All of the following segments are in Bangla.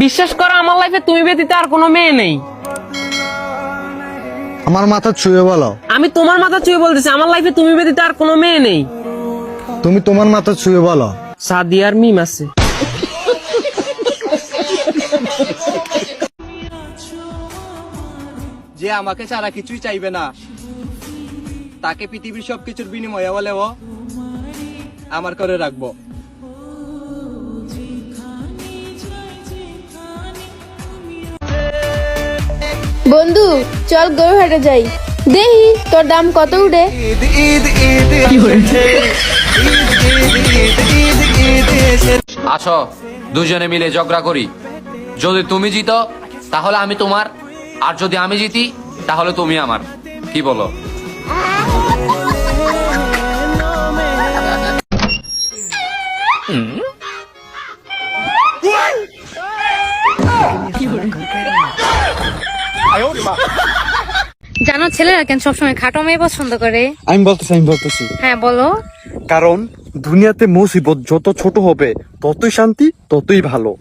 বিশ্বাস করো আমার লাইফে তুমি ব্যতীত আর কোনো মেয়ে নেই। আমার মাথা ছুঁয়ে বলো। আমি তোমার মাথা ছুঁয়ে বলতেছি আমার লাইফে তুমি ব্যতীত আর কোনো মেয়ে নেই। তুমি তোমার মাথা ছুঁয়ে বলো। সাদিয়ার মিম আছে। যে আমাকে ছাড়া কিছুই চাইবে না, তাকে পৃথিবীর সবকিছুর বিনিময়ে বলেও আমার করে রাখবো। বন্ধু চল গরুহাটে যাই, দেখি তোর দাম কত উঠে। আসো দুজনে মিলে ঝগড়া করি। যদি তুমি জিতো তাহলে আমি তোমার, আর যদি আমি জিতি তাহলে তুমি আমার। কি বলো? জানো ছেলেরা কেন সবসময় খাটো মেয়ে পছন্দ করে? আমি বলতেছি হ্যাঁ বলো। কারণ দুনিয়াতে মুসিবত যত ছোট হবে ততই শান্তি, ততই ভালো।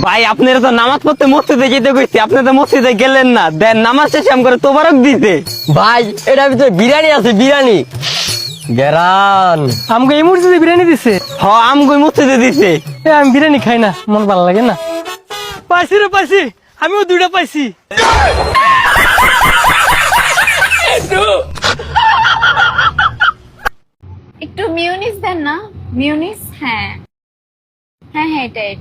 ভাই আপনারা তো নামাজ পড়তে মসজিদে যেতে কইছি, আপনি তো মসজিদে গেলেন না। দেন নামাজ শেষে আম করে তোবারক দিতে। ভাই এটার ভিতরে বিরিয়ানি আছে, বিরিয়ানি গেরান আমগো এই মসজিদে বিরিয়ানি দিছে। হ আমগো এই মসজিদে দিছে। আমি বিরিয়ানি খাই না, মন ভালো লাগে না। পাইছি রে পাইছি, আমিও দুইটা পাইছি। একটু মিউনিস দেন না। মিউনিস, হ্যাঁ হ্যাঁ হ্যাঁ এটাই।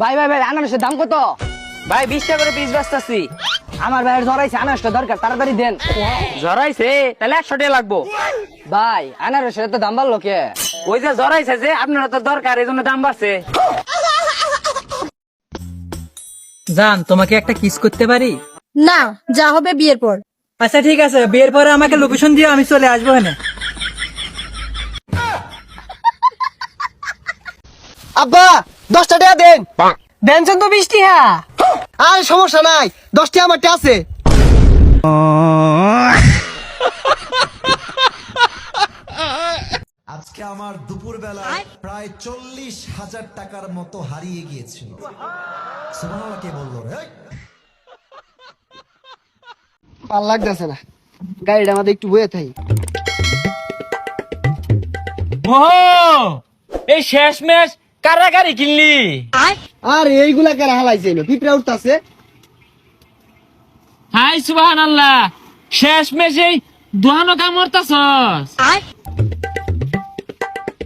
ভাই ভাই ভাই আনারসের দাম কত? ভাই 20 টাকা করে পিস বেচতাছি। আমার ভাইয়ের জ্বরাইছে, আনারসটা দরকার, তাড়াতাড়ি দেন। জ্বরাইছে তাহলে 100 টাকা লাগবো। ভাই আনারসের তো দাম বাড়লো কে? ওই যে জ্বরাইছে যে আপনার তো দরকার, এই জন্য দাম বাড়ছে। জান তোমাকে একটা কিস করতে পারি? না, যা হবে বিয়ের পর। আচ্ছা ঠিক আছে, বিয়ের পরে আমাকে লোকেশন দিয়ে আমি চলে আসবো। এখানে আব্বা 10 টাকা দেন। দেনছেন তো 20 টাকা। আর সমস্যা নাই, 10 টাকা আমারটা আছে। আজকে আমার দুপুর বেলায় প্রায় 40,000 টাকার মতো হারিয়ে গিয়েছিল। সুবহানাল্লাহ কে বললো রে? ভাল লাগতেছে না, গাড়িটা আমাদের একটু বয়ে থাই। এই শেষ মেশ কারা গাড়ি কিনলি? আর এইগুলা কেন হালাইছিল? পিঁপড়া উঠতাছে। হাই সুবহানাল্লাহ, শেষ মেশ এই দুহানো কামড়তাছস।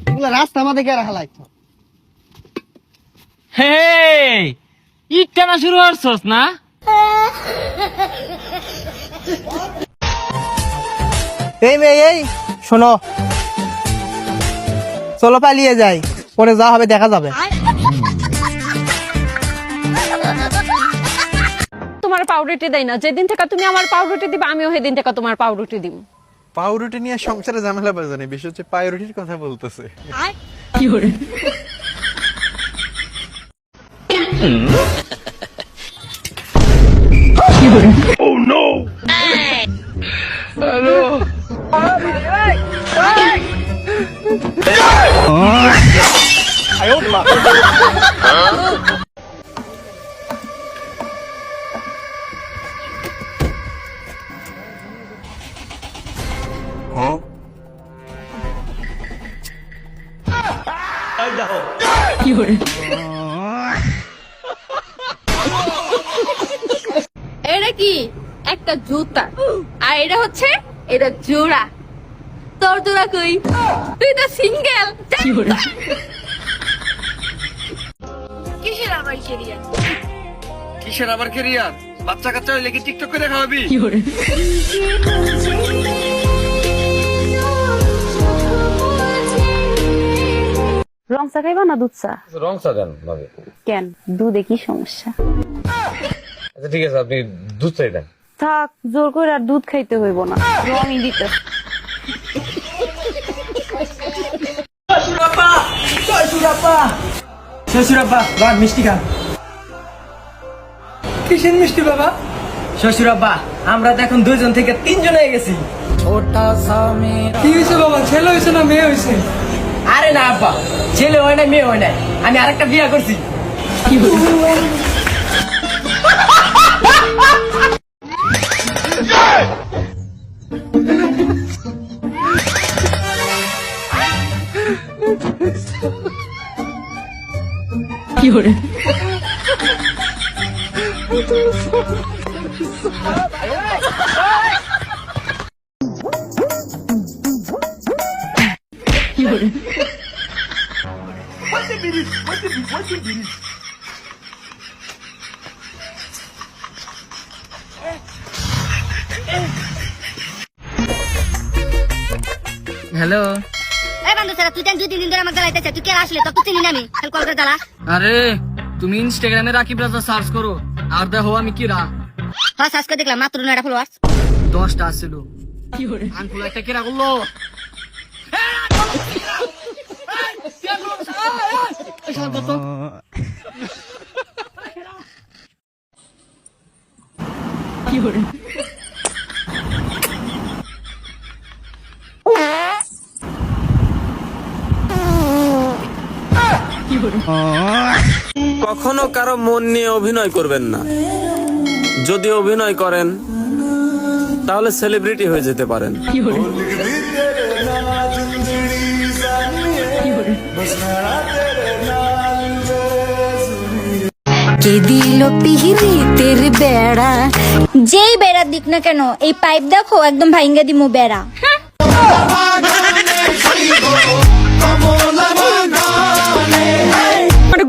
এগুলা রাস্তা আমাদের কেন হালাইছ? হে ইট টানা শুরু করছস না? এই মেয়ে এই শোনো, চলো পালিয়ে যাই, পরে যা হবে দেখা যাবে। তোমার পাউরুটি দেয় না, যেদিন থেকে তুমি আমার পাউরুটি দিবা আমিও সেদিন থেকে তোমার পাউরুটি দিব। পাউরুটি নিয়ে সংসারে ঝামেলা বাজানে, বিশেষ হচ্ছে পাউরুটির কথা বলতেছে। কি করে? Oh no! Hello! এটা কি? একটা জুতা, আর এটা হচ্ছে এটা জোড়া। তোর জোড়া কই? তুই তো সিঙ্গেল। কিসের আবার কেরিয়ার? কিসের আবার কেরিয়ার? বাচ্চা কাচ্চা হইলে কি টিকটক করে খাওয়াবি? কি করে? রং চা খাইবা না দুধ চা? রং চা দেন ভাবে। কেন, দুধে কি সমস্যা? আচ্ছা ঠিক আছে, আপনি দুধ চাই দেন। থাক, জোর করে আর দুধ খাইতে হইব না, রঙই দিতে। শ্বশুরাব্বা বাবা মিষ্টি খান। কিসের মিষ্টি বাবা? শ্বশুরাব্বা আমরা তো এখন 2 জন থেকে 3 জন হয়ে গেছি। কি হয়েছে বাবা, ছেলে হয়েছে না মেয়ে হয়েছে? আরে না আব্বা, ছেলে হয় না মেয়ে হয় না, আমি আরেকটা বিয়ে করছি। কি করে? হ্যালো। এই বন্ধু স্যার, তুই 2-3 দিন ধরে আমাকে জ্বালাইতেছিস, তুই কে আসলে? তো তুই চিনি না আমি, খালি কল করে জ্বালা। আরে তুমি ইনস্টাগ্রামে রাকিব রাজা সার্চ করো আর দেখো আমি কি রা হ্যাঁ, আজকে দেখলাম মাত্র 9টা ফলোয়ার্স। 10টা আসছিল। কি করে আনফলো একটা কেরা করলো? কি করে? কখনো কারো মন নিয়ে অভিনয় করবেন না। যদি অভিনয় করেন তাহলে সেলিব্রিটি হয়ে যেতে পারেন। কে দিল পিহিতের বেড়া? যেই বেড়া দিক না কেন, এই পাইপ দেখো একদম ভাঙ্গা দিমু বেড়া।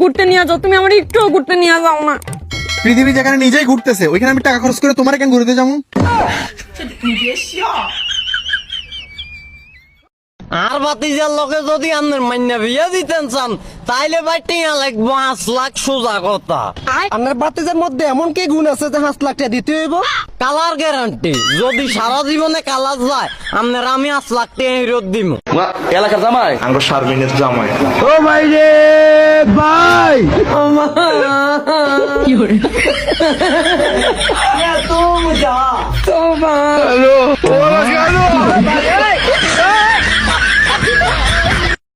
ঘুরতে নিয়ে যাও, তুমি আমার একটু ঘুরতে নিয়ে যাও না। পৃথিবী যেখানে নিজেই ঘুরতেছে ওইখানে আমি টাকা খরচ করে তোমার কেন ঘুরতে যাবো? আর ভাতিজার লোকে যদি আপনার মান্না বিয়ে দিতেন চান তাইলে ভাই টিয়া লাগবো 5 লাখ, সোজা কথা। আপনার বাতিজার মধ্যে এমন কি গুণ আছে যে 5 লাখ টাকা দিতে হইব? কালার গ্যারান্টি, যদি সারা জীবনে কালার যায় আপনার আমি 5 লাখ টাকা ফেরত দিব। এলাকার জামাই আমরা শারমিনের জামাই। ও ভাই রে ভাই, কি করে তো মজা তো ভালো।